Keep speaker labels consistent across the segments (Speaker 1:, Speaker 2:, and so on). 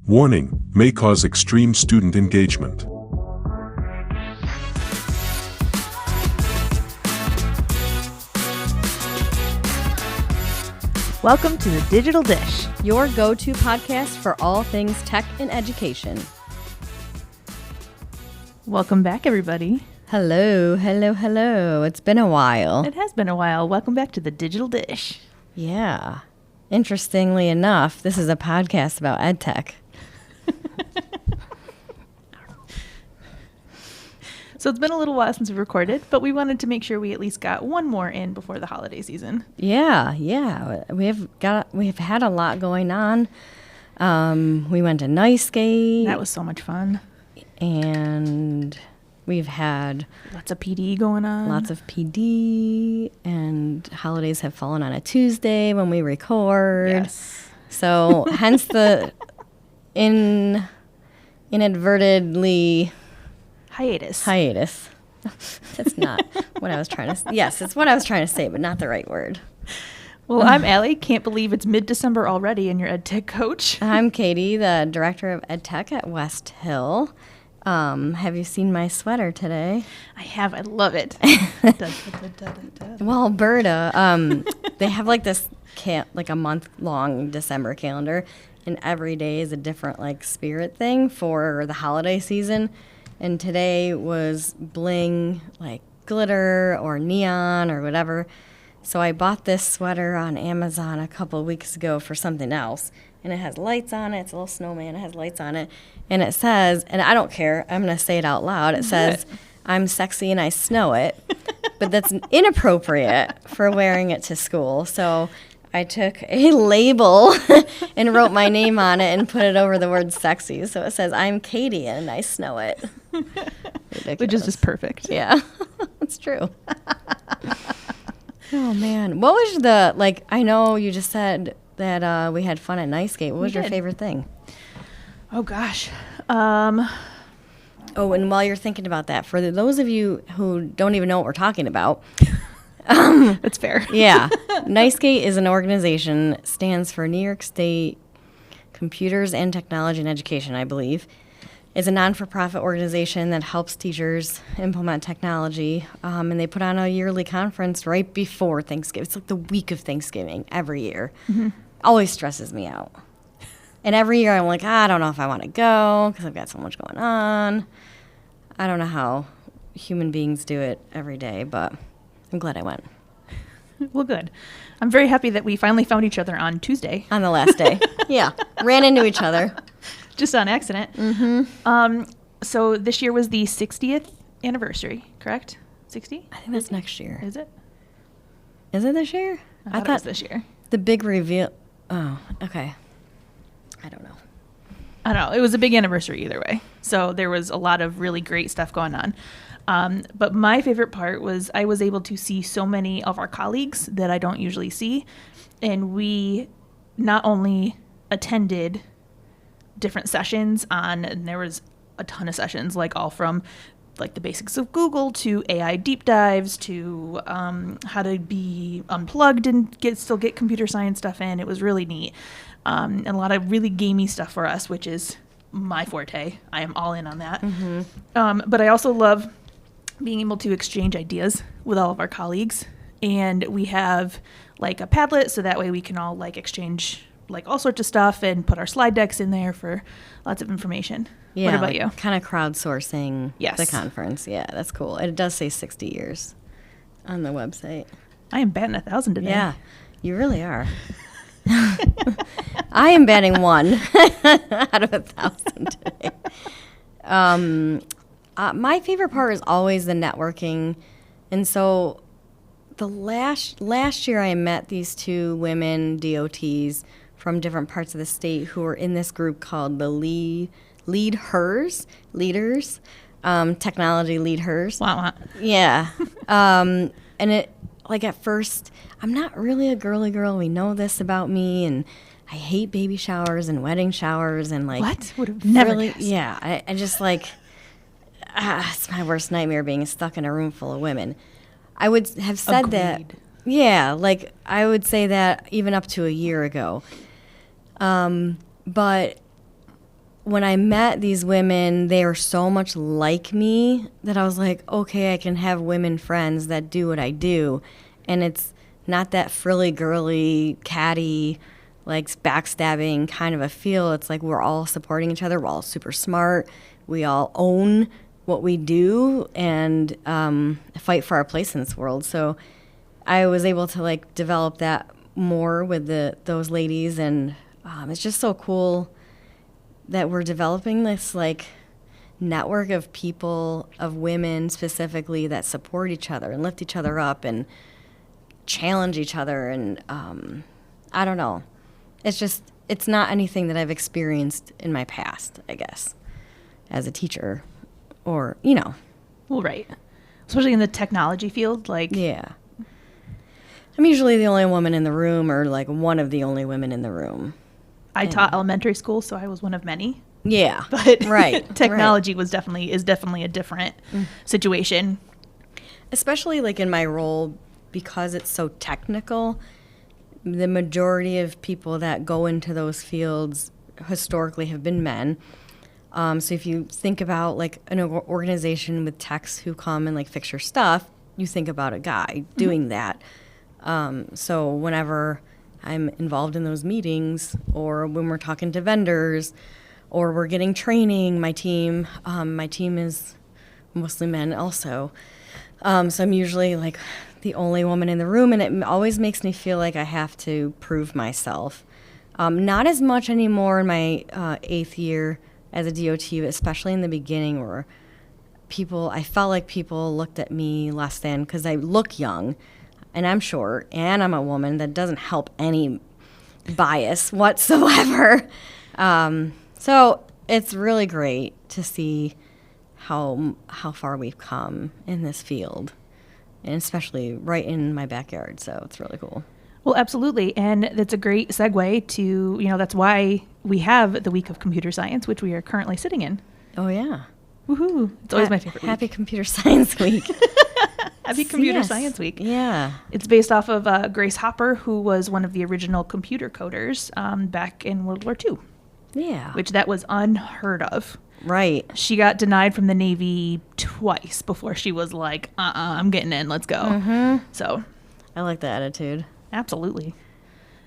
Speaker 1: Warning, may cause extreme student engagement.
Speaker 2: Welcome to the Digital Dish.
Speaker 3: Your go-to podcast for all things tech and education.
Speaker 2: Welcome back, everybody.
Speaker 3: Hello. It's been a while.
Speaker 2: It has been a while. Welcome back to the Digital Dish.
Speaker 3: Yeah. Interestingly enough, this is a podcast about EdTech.
Speaker 2: So it's been a little while since we recorded, but we wanted to make sure we at least got one more in before the holiday season.
Speaker 3: Yeah. We've had a lot going on. We went to NYSCATE.
Speaker 2: That was so much fun.
Speaker 3: And we've had
Speaker 2: lots of PD going on.
Speaker 3: Lots of PD, and holidays have fallen on a Tuesday when we record.
Speaker 2: Yes.
Speaker 3: So hence the inadvertently
Speaker 2: hiatus.
Speaker 3: That's not what I was trying to. Yes, it's what I was trying to say, but not the right word.
Speaker 2: Well, I'm Allie. Can't believe it's mid-December already, and you're EdTech coach.
Speaker 3: I'm Katie, the director of EdTech at West Hill. Have you seen my sweater today?
Speaker 2: I have. I love it.
Speaker 3: Well, Berta, they have like this like a month-long December calendar, and every day is a different like spirit thing for the holiday season. And today was bling, like glitter or neon or whatever. So I bought this sweater on Amazon a couple weeks ago for something else. And it has lights on it. It's a little snowman. It has lights on it. And it says, and I don't care, I'm going to say it out loud. It says, I'm sexy and I snow it. But that's inappropriate for wearing it to school. So I took a label and wrote my name on it and put it over the word sexy. So it says, I'm Katie and I snow it.
Speaker 2: Which is just perfect.
Speaker 3: Yeah, it's true. Oh, man. What was I know you just said that we had fun at NYSCATE. What was your favorite thing?
Speaker 2: Oh, gosh.
Speaker 3: Oh, and while you're thinking about that, for those of you who don't even know what we're talking about.
Speaker 2: That's fair.
Speaker 3: Yeah. NYSCATE is an organization, stands for New York State Computers and Technology and Education, I believe. It's a non-for-profit organization that helps teachers implement technology, and they put on a yearly conference right before Thanksgiving. It's like the week of Thanksgiving every year. Mm-hmm. Always stresses me out. And every year I'm like, I don't know if I want to go because I've got so much going on. I don't know how human beings do it every day, but I'm glad I went.
Speaker 2: Well, good. I'm very happy that we finally found each other on Tuesday.
Speaker 3: On the last day. Yeah. Ran into each other.
Speaker 2: Just on accident.
Speaker 3: Mm-hmm.
Speaker 2: So this year was the 60th anniversary, correct? 60?
Speaker 3: I think that's next year.
Speaker 2: Is it?
Speaker 3: Is it this year?
Speaker 2: I thought it was this year.
Speaker 3: The big reveal. Oh, okay. I don't know.
Speaker 2: It was a big anniversary either way. So there was a lot of really great stuff going on. But my favorite part was I was able to see so many of our colleagues that I don't usually see. And we not only attended different sessions and there was a ton of sessions, like all from like the basics of Google to AI deep dives to how to be unplugged and still get computer science stuff in. It was really neat. And a lot of really gamey stuff for us, which is my forte. I am all in on that. Mm-hmm. But I also love being able to exchange ideas with all of our colleagues. And we have like a Padlet, so that way we can all like exchange like all sorts of stuff and put our slide decks in there for lots of information.
Speaker 3: Yeah,
Speaker 2: what about you?
Speaker 3: Kind of crowdsourcing
Speaker 2: the
Speaker 3: conference. Yeah, that's cool. It does say 60 years on the website.
Speaker 2: I am batting 1,000 today.
Speaker 3: Yeah, you really are. I am batting 1 out of 1,000 today. My favorite part is always the networking. And so the last year I met these two women DOTs from different parts of the state who were in this group called the Leaders, Technology Leaders.
Speaker 2: Wow.
Speaker 3: Yeah. And it, like at first, I'm not really a girly girl. We know this about me, and I hate baby showers and wedding showers and like.
Speaker 2: What? Would have never
Speaker 3: really,
Speaker 2: guessed.
Speaker 3: Yeah, I just like. It's my worst nightmare being stuck in a room full of women. I would have said that. Yeah, like I would say that even up to a year ago. But when I met these women, they were so much like me that I was like, okay, I can have women friends that do what I do. And it's not that frilly, girly, catty, like backstabbing kind of a feel. It's like we're all supporting each other. We're all super smart. We all own what we do and fight for our place in this world. So I was able to like develop that more with those ladies, and it's just so cool that we're developing this like network of people, of women specifically, that support each other and lift each other up and challenge each other. And I don't know. It's not anything that I've experienced in my past, I guess, as a teacher or,
Speaker 2: Well, right. Especially in the technology field. Like,
Speaker 3: Yeah. I'm usually the only woman in the room, or like one of the only women in the room.
Speaker 2: I taught elementary school, so I was one of many.
Speaker 3: Yeah.
Speaker 2: But
Speaker 3: Right.
Speaker 2: technology is definitely a different situation.
Speaker 3: Especially like in my role, because it's so technical, the majority of people that go into those fields historically have been men. So if you think about like an organization with techs who come and like fix your stuff, you think about a guy doing that. So whenever I'm involved in those meetings, or when we're talking to vendors, or we're getting training, my team is mostly men also. So I'm usually like the only woman in the room, and it always makes me feel like I have to prove myself. Not as much anymore in my 8th year as a DOT, but especially in the beginning, where I felt like people looked at me less than because I look young, and I'm short, and I'm a woman. That doesn't help any bias whatsoever. So it's really great to see how far we've come in this field, and especially right in my backyard. So it's really cool.
Speaker 2: Well, absolutely. And that's a great segue to, that's why we have the week of computer science, which we are currently sitting in.
Speaker 3: Oh, yeah.
Speaker 2: Woohoo. It's always my favorite
Speaker 3: Happy
Speaker 2: week.
Speaker 3: Computer Science Week.
Speaker 2: Happy Computer
Speaker 3: Yes.
Speaker 2: Science Week.
Speaker 3: Yeah.
Speaker 2: It's based off of Grace Hopper, who was one of the original computer coders back in World War II,
Speaker 3: Yeah.
Speaker 2: which that was unheard of.
Speaker 3: Right.
Speaker 2: She got denied from the Navy twice before she was like, I'm getting in, let's go.
Speaker 3: Mm-hmm.
Speaker 2: So,
Speaker 3: I like the attitude.
Speaker 2: absolutely.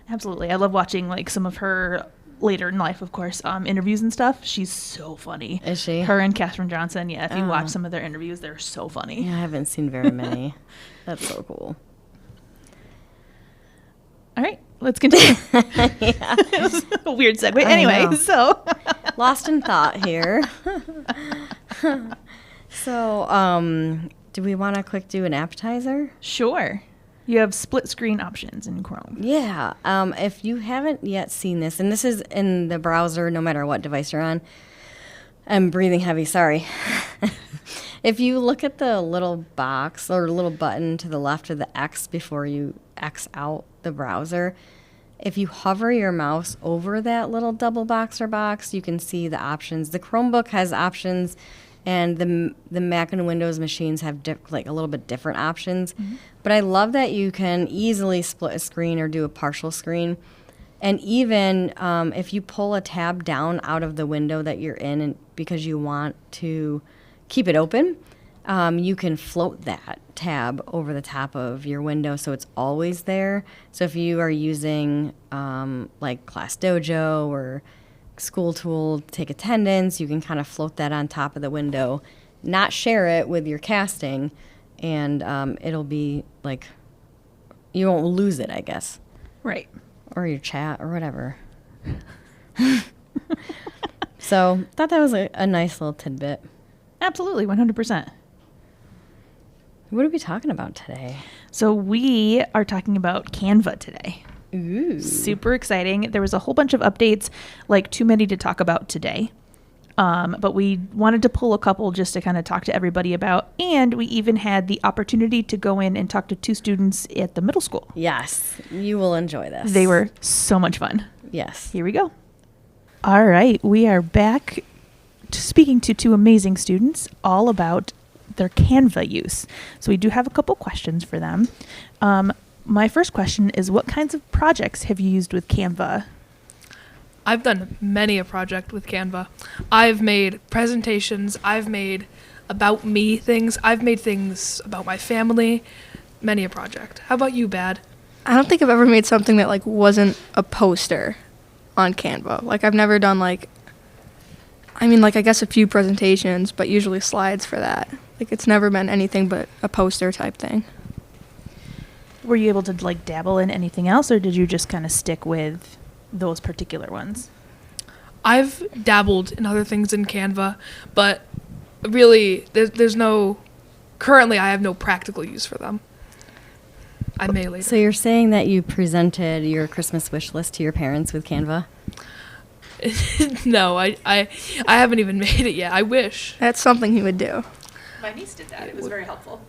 Speaker 2: Absolutely. I love watching like some of her later in life, of course, interviews and stuff. She's so funny.
Speaker 3: Is she?
Speaker 2: Her and Katherine Johnson. Yeah, if you
Speaker 3: Oh.
Speaker 2: watch some of their interviews, they're so funny.
Speaker 3: Yeah, I haven't seen very many. That's so cool.
Speaker 2: All right, let's continue.
Speaker 3: Yeah.
Speaker 2: It was a weird segue.
Speaker 3: I
Speaker 2: Anyway,
Speaker 3: know.
Speaker 2: so
Speaker 3: Lost in thought here. So, do we want to quick do an appetizer?
Speaker 2: sure. You have split screen options in Chrome.
Speaker 3: Yeah. If you haven't yet seen this, and this is in the browser, no matter what device you're on. I'm breathing heavy, sorry. If you look at the little box or little button to the left of the X before you X out the browser, if you hover your mouse over that little double box or box, you can see the options. The Chromebook has options, and the Mac and Windows machines have like a little bit different options. Mm-hmm. But I love that you can easily split a screen or do a partial screen. And even if you pull a tab down out of the window that you're in, and because you want to keep it open, you can float that tab over the top of your window so it's always there. So if you are using like Class Dojo or School Tool to take attendance, you can kind of float that on top of the window, not share it with your casting, and it'll be like, you won't lose it, I guess.
Speaker 2: Right.
Speaker 3: Or your chat or whatever. So thought that was a nice little tidbit.
Speaker 2: Absolutely, 100%.
Speaker 3: What are we talking about today?
Speaker 2: So we are talking about Canva today.
Speaker 3: Ooh.
Speaker 2: Super exciting. There was a whole bunch of updates, like too many to talk about today. But we wanted to pull a couple just to kind of talk to everybody about. And we even had the opportunity to go in and talk to 2 students at the middle school.
Speaker 3: Yes, you will enjoy this.
Speaker 2: They were so much fun.
Speaker 3: Yes.
Speaker 2: Here we go. All right. We are back to speaking to 2 amazing students all about their Canva use. So we do have a couple questions for them. My first question is, what kinds of projects have you used with Canva?
Speaker 4: I've done many a project with Canva. I've made presentations. I've made about me things. I've made things about my family. Many a project. How about you, Bad?
Speaker 5: I don't think I've ever made something that like wasn't a poster on Canva. Like I've never done like I guess a few presentations, but usually slides for that. Like it's never been anything but a poster type thing.
Speaker 2: Were you able to like dabble in anything else, or did you just kind of stick with those particular ones?
Speaker 4: I've dabbled in other things in Canva, but really currently I have no practical use for them. I may later.
Speaker 3: So you're saying that you presented your Christmas wish list to your parents with Canva?
Speaker 4: No, I haven't even made it yet. I wish.
Speaker 5: That's something he would do.
Speaker 2: My niece did that. It was very helpful.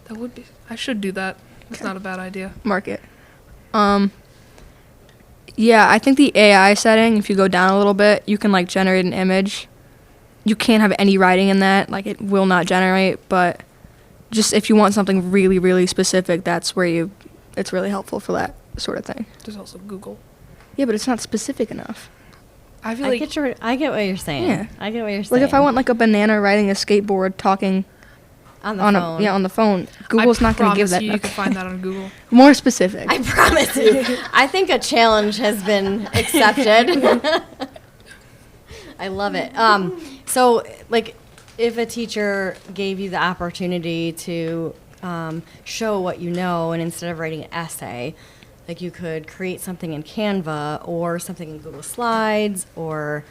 Speaker 4: That would be. I should do that. It's not a bad idea.
Speaker 5: Mark it. Yeah, I think the AI setting, if you go down a little bit, you can like generate an image. You can't have any writing in that. Like it will not generate, but just if you want something really, really specific, that's where it's really helpful for that sort of thing.
Speaker 4: There's also Google.
Speaker 5: Yeah, but it's not specific enough.
Speaker 4: I feel
Speaker 3: I
Speaker 4: like
Speaker 3: get what you're saying.
Speaker 5: Yeah.
Speaker 3: I get what you're saying.
Speaker 5: Like if I want like a banana riding a skateboard talking
Speaker 3: on the phone.
Speaker 5: on the phone, Google's not going to give that.
Speaker 4: You can find that on Google.
Speaker 5: More specific.
Speaker 3: I promise you. I think a challenge has been accepted. I love it. So, like, if a teacher gave you the opportunity to show what you know, and instead of writing an essay, like you could create something in Canva or something in Google Slides or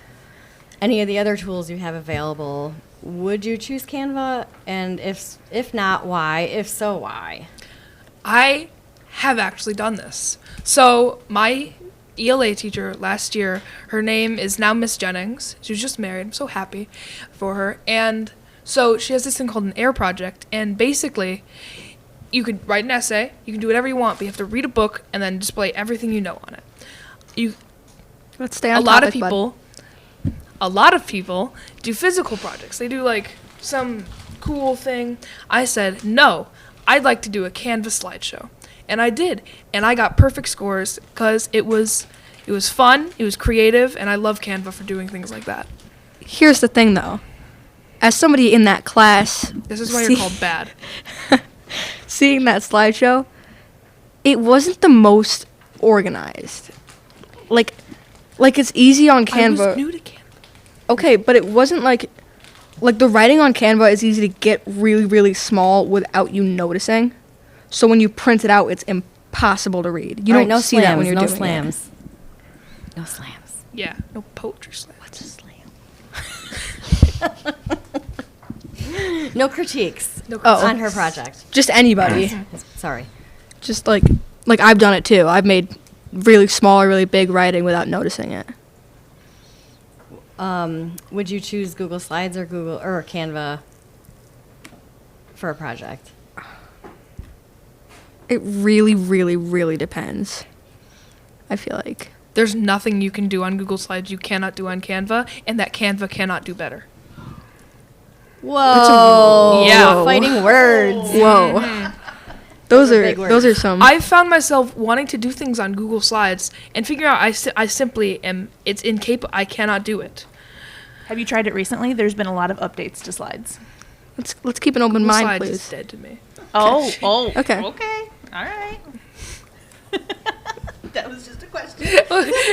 Speaker 3: any of the other tools you have available, would you choose Canva? And if not, why? If so, why?
Speaker 4: I have actually done this. So my ELA teacher last year, her name is now Miss Jennings. She was just married. I'm so happy for her. And so she has this thing called an AIR project. And basically, you could write an essay. You can do whatever you want, but you have to read a book and then display everything you know on it.
Speaker 5: Let's stay on
Speaker 4: a lot
Speaker 5: topic,
Speaker 4: of
Speaker 5: bud.
Speaker 4: people a lot of people do physical projects. They do like some cool thing. I said, no, I'd like to do a Canva slideshow. And I did. And I got perfect scores because it was fun, it was creative, and I love Canva for doing things like that.
Speaker 5: Here's the thing, though. As somebody in that class...
Speaker 4: This is why you're called bad.
Speaker 5: Seeing that slideshow, it wasn't the most organized. Like it's easy on Canva.
Speaker 4: I was new to Canva.
Speaker 5: Okay, but it wasn't like the writing on Canva is easy to get really, really small without you noticing. So when you print it out, it's impossible to read. You don't see that when you're doing
Speaker 3: slams.
Speaker 5: it.
Speaker 3: No slams.
Speaker 4: Yeah, no poetry slams.
Speaker 3: What's a slam? No critiques on her project.
Speaker 5: Just anybody.
Speaker 3: Sorry.
Speaker 5: Just like I've done it too. I've made really small or really big writing without noticing it.
Speaker 3: Would you choose Google Slides or Canva for a project?
Speaker 5: It really, really, really depends. I feel like.
Speaker 4: There's nothing you can do on Google Slides you cannot do on Canva, and that Canva cannot do better.
Speaker 3: Whoa.
Speaker 4: Yeah.
Speaker 3: Fighting words.
Speaker 5: Whoa. Those
Speaker 3: big words.
Speaker 5: are some.
Speaker 4: I've found myself wanting to do things on Google Slides and figuring out I simply am, it's incapable, I cannot do it.
Speaker 2: Have you tried it recently? There's been a lot of updates to slides.
Speaker 5: Let's keep an open
Speaker 4: Google
Speaker 5: mind,
Speaker 4: Slides
Speaker 5: please.
Speaker 4: is dead to me.
Speaker 2: Okay.
Speaker 5: Okay.
Speaker 2: All right. That was just a question.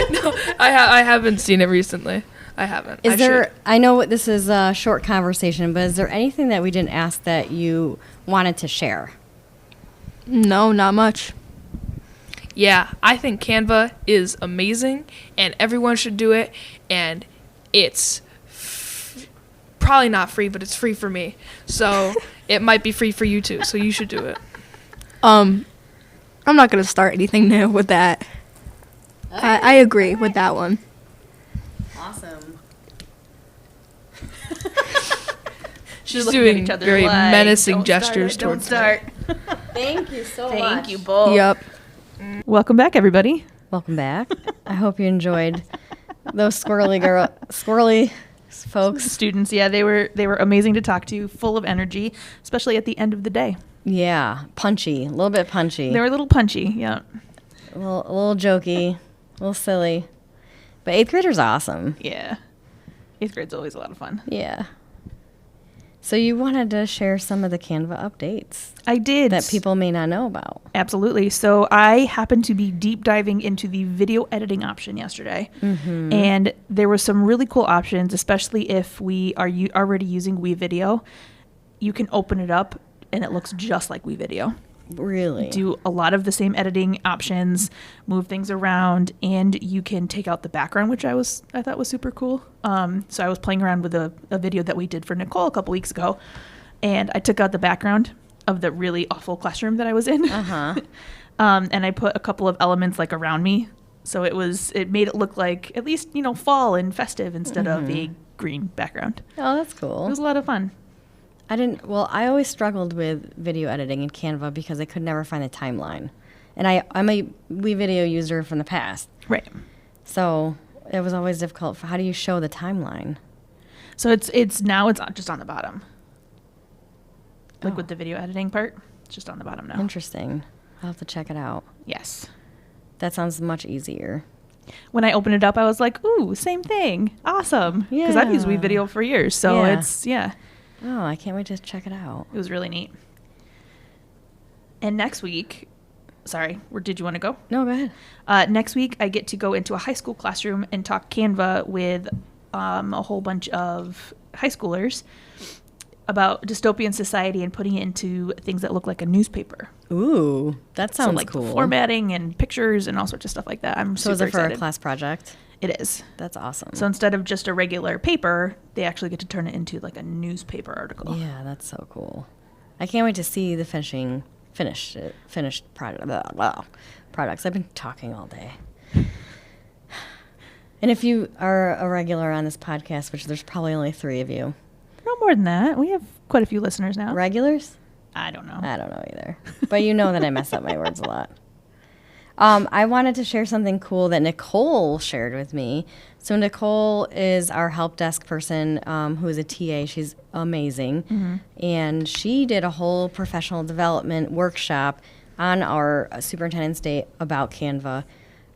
Speaker 4: No, I haven't seen it recently. I haven't.
Speaker 3: I know this is a short conversation, but is there anything that we didn't ask that you wanted to share?
Speaker 5: No, not much.
Speaker 4: Yeah, I think Canva is amazing, and everyone should do it, and it's probably not free, but it's free for me. So it might be free for you too, so you should do it.
Speaker 5: I'm not going to start anything new with that. I agree with that one.
Speaker 3: Awesome.
Speaker 4: She's
Speaker 2: looking at
Speaker 4: doing
Speaker 2: each other
Speaker 4: very
Speaker 2: like,
Speaker 4: menacing
Speaker 2: "Don't
Speaker 4: gestures
Speaker 2: start it,
Speaker 4: towards
Speaker 2: don't
Speaker 4: me.
Speaker 2: start.
Speaker 3: Thank you so much.
Speaker 2: Thank you both.
Speaker 5: Yep.
Speaker 2: Welcome back, everybody.
Speaker 3: Welcome back. I hope you enjoyed those squirrely folks.
Speaker 2: Students, yeah, they were amazing to talk to, full of energy, especially at the end of the day.
Speaker 3: Yeah, punchy, a little bit punchy.
Speaker 2: They were a little punchy, yeah.
Speaker 3: A little jokey, a little silly. But 8th grader's awesome.
Speaker 2: Yeah. 8th grade's always a lot of fun.
Speaker 3: Yeah. So you wanted to share some of the Canva updates
Speaker 2: I did.
Speaker 3: that people may not know about.
Speaker 2: Absolutely. So I happened to be deep diving into the video editing option yesterday. And there were some really cool options, especially if we are already using WeVideo. You can open it up and it looks just like WeVideo.
Speaker 3: Really?
Speaker 2: Do a lot of the same editing options, move things around, and you can take out the background, which I thought was super cool. So I was playing around with a video that we did for Nicole a couple weeks ago, and I took out the background of the really awful classroom that I was in. And I put a couple of elements like around me, so it made it look like at least fall and festive instead of a green background.
Speaker 3: Oh, that's
Speaker 2: It
Speaker 3: cool.
Speaker 2: was a lot of fun.
Speaker 3: I always struggled with video editing in Canva because I could never find the timeline. And I'm a WeVideo user from the past.
Speaker 2: Right.
Speaker 3: So it was always difficult. How do you show the timeline?
Speaker 2: So it's now just on the bottom. Like
Speaker 3: Oh.
Speaker 2: with the video editing part, it's just on the bottom now.
Speaker 3: Interesting. I'll have to check it out.
Speaker 2: Yes.
Speaker 3: That sounds much easier.
Speaker 2: When I opened it up, I was like, ooh, same thing. Awesome. Because I've used
Speaker 3: Yeah.
Speaker 2: WeVideo for years. So
Speaker 3: Yeah. Oh, I can't wait to check it out.
Speaker 2: it was really neat. And next week, sorry, did you want to go?
Speaker 3: No, go ahead.
Speaker 2: Next week, I get to go into a high school classroom and talk Canva with a whole bunch of high schoolers about dystopian society and putting it into things that look like a newspaper.
Speaker 3: Ooh, that sounds
Speaker 2: so like
Speaker 3: cool.
Speaker 2: formatting and pictures and all sorts of stuff like that. I'm
Speaker 3: So
Speaker 2: super
Speaker 3: is it for
Speaker 2: excited.
Speaker 3: a class project?
Speaker 2: It is.
Speaker 3: That's awesome.
Speaker 2: So instead of just a regular paper, they actually get to turn it into like a newspaper article.
Speaker 3: Yeah, that's so cool. I can't wait to see the finished products. I've been talking all day. And if you are a regular on this podcast, which there's probably only 3 of you.
Speaker 2: No more than that. We have quite a few listeners now.
Speaker 3: Regulars?
Speaker 2: I don't know.
Speaker 3: I don't know either. But you know that I mess up my words a lot. I wanted to share something cool that Nicole shared with me. So Nicole is our help desk person who is a TA. She's amazing. And she did a whole professional development workshop on our Superintendent's Day about Canva.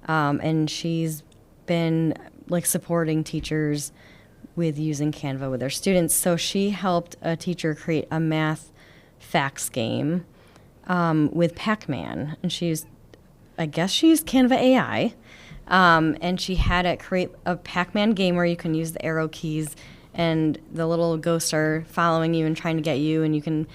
Speaker 3: And she's been like supporting teachers with using Canva with their students. So she helped a teacher create a math facts game with Pac-Man. And I guess she used Canva AI, and she had it create a Pac-Man game where you can use the arrow keys, and the little ghosts are following you and trying to get you, and you can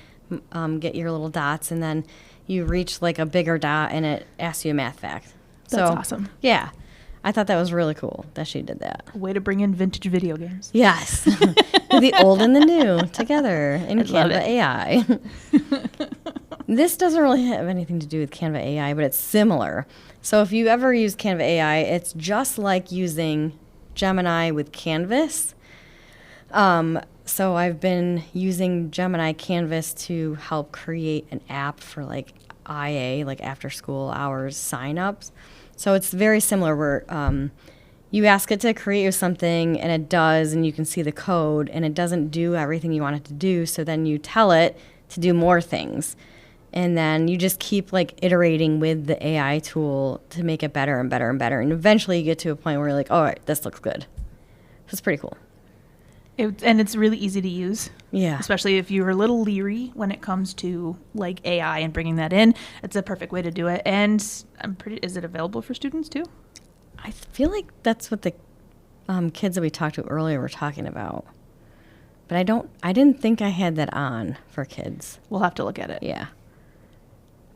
Speaker 3: get your little dots, and then you reach like a bigger dot, and it asks you a math fact.
Speaker 2: That's awesome.
Speaker 3: Yeah, I thought that was really cool that she did that.
Speaker 2: Way to bring in vintage video games.
Speaker 3: Yes, the old and the new together in
Speaker 2: love
Speaker 3: Canva
Speaker 2: it.
Speaker 3: AI. This doesn't really have anything to do with Canva AI, but it's similar. So if you ever use Canva AI, it's just like using Gemini with Canvas. So I've been using Gemini Canvas to help create an app for like IA, like after school hours signups. So it's very similar where you ask it to create you something and it does, and you can see the code, and it doesn't do everything you want it to do. So then you tell it to do more things. And then you just keep like iterating with the AI tool to make it better and better and better. And eventually you get to a point where you're like, all right, this looks good. So it's pretty cool.
Speaker 2: And it's really easy to use.
Speaker 3: Yeah.
Speaker 2: Especially if you're a little leery when it comes to like AI and bringing that in. It's a perfect way to do it. And is it available for students too?
Speaker 3: I feel like that's what the kids that we talked to earlier were talking about. But I didn't think I had that on for kids.
Speaker 2: We'll have to look at it.
Speaker 3: Yeah.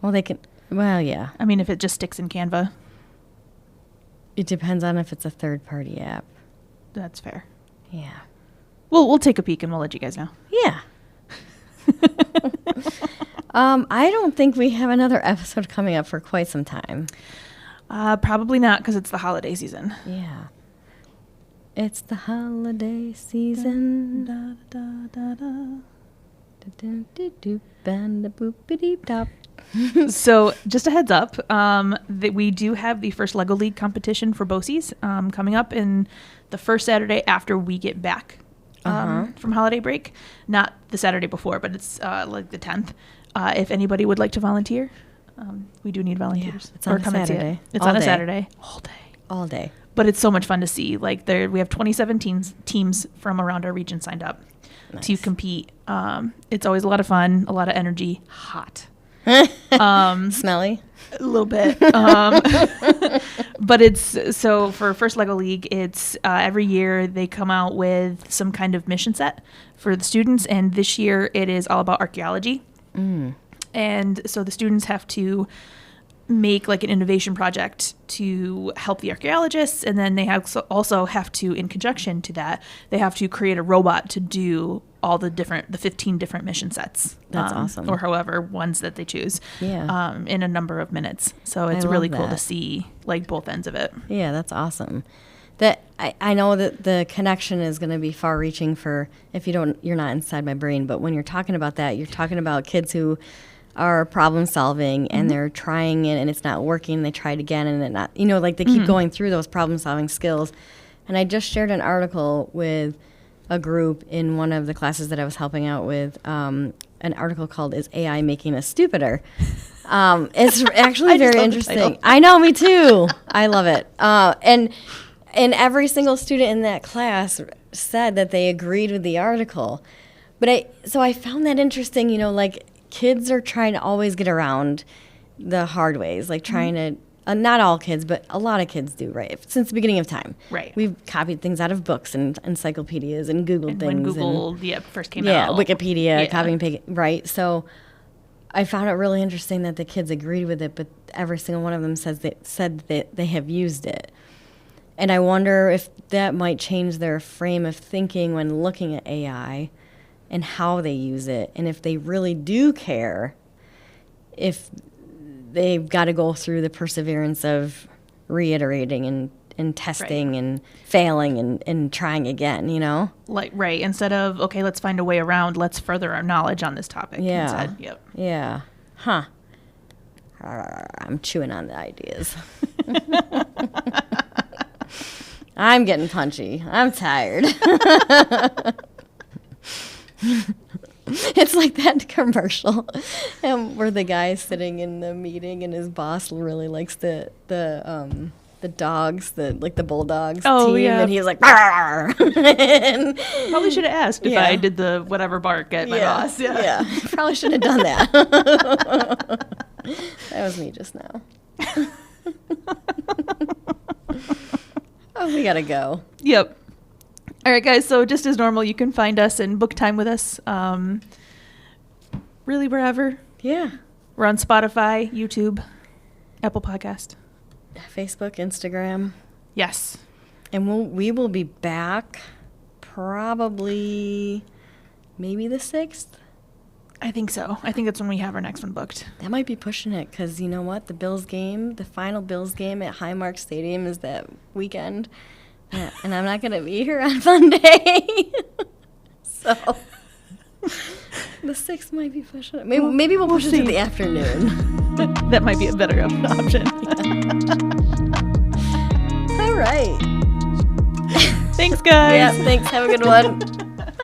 Speaker 3: Well, yeah.
Speaker 2: I mean, if it just sticks in Canva,
Speaker 3: It depends on if it's a third-party app.
Speaker 2: that's fair.
Speaker 3: Yeah.
Speaker 2: We'll take a peek and we'll let you guys know.
Speaker 3: Yeah. I don't think we have another episode coming up for quite some time.
Speaker 2: Probably not because it's the holiday season.
Speaker 3: Yeah. It's the holiday season.
Speaker 2: Da, da, da, da. So just a heads up that we do have the first Lego League competition for BOCES coming up in the first Saturday after we get back from holiday break. Not the Saturday before, but it's like the 10th. If anybody would like to volunteer, we do need volunteers.
Speaker 3: Yeah, it's on a
Speaker 2: come and see it.
Speaker 3: Saturday.
Speaker 2: It's
Speaker 3: All
Speaker 2: on a
Speaker 3: day.
Speaker 2: Saturday. All day.
Speaker 3: All day.
Speaker 2: but it's so much fun to see. Like we have 27 teams from around our region signed up to compete. It's always a lot of fun, a lot of energy, hot.
Speaker 3: Smelly?
Speaker 2: A little bit. But it's so for First Lego League, it's every year they come out with some kind of mission set for the students. And this year it is all about archaeology. And so the students have to make like an innovation project to help the archaeologists. And then they also have to, in conjunction to that, they have to create a robot to do all the 15 different mission sets.
Speaker 3: That's awesome.
Speaker 2: Or however ones that they choose.
Speaker 3: Yeah.
Speaker 2: In a number of minutes. So it's really cool to see like both ends of it.
Speaker 3: Yeah, that's awesome. That I know that the connection is going to be far reaching for if you're not inside my brain, but when you're talking about that, you're talking about kids who are problem solving and they're trying it and it's not working. They tried again and it not, like they keep going through those problem solving skills. And I just shared an article with a group in one of the classes that I was helping out with, an article called "Is AI Making Us Stupider?" It's actually very interesting. I know, me too. I love it. And every single student in that class said that they agreed with the article. So I found that interesting, like kids are trying to always get around the hard ways, like trying to, not all kids, but a lot of kids do, right? Since the beginning of time.
Speaker 2: Right.
Speaker 3: We've copied things out of books and encyclopedias and Googled things.
Speaker 2: When Google first came out.
Speaker 3: Yeah, Wikipedia, copying, right? So I found it really interesting that the kids agreed with it, but every single one of them said that they have used it. And I wonder if that might change their frame of thinking when looking at AI and how they use it. And if they really do care, if they've got to go through the perseverance of reiterating and testing and failing and trying again,
Speaker 2: Right. Instead of, okay, let's find a way around, let's further our knowledge on this topic.
Speaker 3: Yeah.
Speaker 2: Instead. Yep.
Speaker 3: Yeah. Huh. I'm chewing on the ideas. I'm getting punchy. I'm tired. It's like that commercial where the guy's sitting in the meeting and his boss really likes the dogs, the bulldogs team, and he's like, "Barr!"
Speaker 2: Probably should have asked if I did the whatever bark at my boss.
Speaker 3: Yeah. Probably should have done that. That was me just now. Oh, we gotta go.
Speaker 2: Yep. All right, guys. So just as normal, you can find us and book time with us. Really, wherever.
Speaker 3: Yeah.
Speaker 2: We're on Spotify, YouTube, Apple Podcast,
Speaker 3: Facebook, Instagram.
Speaker 2: Yes.
Speaker 3: And we will be back probably maybe the 6th.
Speaker 2: I think so. I think that's when we have our next one booked.
Speaker 3: That might be pushing it because you know what? The final Bills game at Highmark Stadium is that weekend. Yeah, and I'm not going to be here on Monday. So the 6th might be pushing it. Maybe we'll push it to the afternoon.
Speaker 2: That might be a better option.
Speaker 3: All right.
Speaker 2: Thanks, guys.
Speaker 3: Yeah, thanks. Have a good one.